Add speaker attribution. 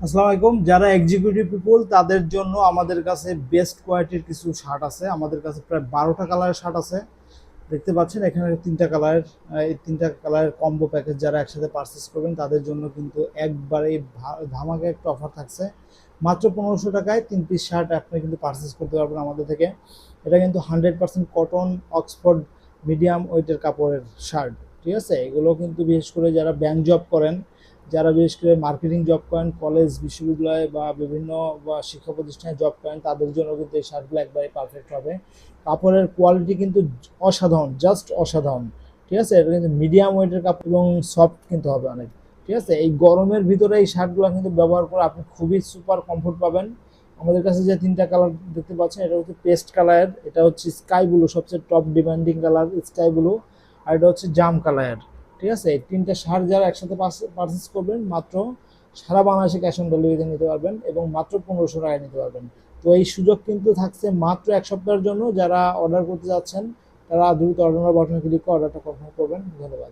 Speaker 1: আসসালামু আলাইকুম। যারা এক্সিকিউটিভ পিপল তাদের জন্য আমাদের কাছে বেস্ট কোয়ালিটির কিছু শার্ট আছে। আমাদের কাছে প্রায় 12টা কালারের শার্ট আছে। দেখতে পাচ্ছেন এখানে 3টা কালারের, এই 3টা কালারের কম্বো প্যাকেজ যারা একসাথে পারচেস করবেন তাদের জন্য কিন্তু একবারেই ধামাকা একটা অফার থাকছে। মাত্র 1500 টাকায় 3 পিস শার্ট আপনি কিন্তু পারচেস করতে পারবেন আমাদের থেকে। এটা কিন্তু 100% কটন অক্সফোর্ড মিডিয়াম ওয়েটের কাপড়ের শার্ট। ঠিক আছে, এগুলো কিন্তু বিশেষ করে যারা ব্যাংক জব করেন, যারা বিশেষ করে মার্কেটিং জব করেন, কলেজ বিশ্ববিদ্যালয় বা বিভিন্ন বা শিক্ষা প্রতিষ্ঠানে জব করেন, তাদের জন্য কিন্তু এই শার্টগুলো একবারে পারফেক্ট হবে। কাপড়ের কোয়ালিটি কিন্তু অসাধারণ, জাস্ট অসাধারণ। ঠিক আছে, এটা কিন্তু মিডিয়াম ওয়েটের কাপড় এবং সফট কিন্তু হবে অনেক। ঠিক আছে, এই গরমের ভিতরে এই শার্টগুলো কিন্তু ব্যবহার করে আপনি খুবই সুপার কমফোর্ট পাবেন। আমাদের কাছে যে 3টা কালার দেখতে পাচ্ছেন, এটা হচ্ছে পেস্ট কালার, এটা হচ্ছে স্কাই ব্লু, সবচেয়ে top demanding colour sky blue, আর এটা হচ্ছে জাম কালার। ঠিক আছে, এই 3টা শার্ট যারা একসাথে পারচেস করবেন মাত্র সারা বাংলাদেশে ক্যাশ অন ডেলিভারিতে নিতে পারবেন এবং মাত্র 1500 টাকায় নিতে পারবেন। তো এই সুযোগ কিন্তু থাকছে মাত্র 1 সপ্তাহের জন্য। যারা অর্ডার করতে যাচ্ছেন তারা দ্রুত অর্ডার বাটনে ক্লিক করে অর্ডারটা কনফার্ম করবেন। ধন্যবাদ।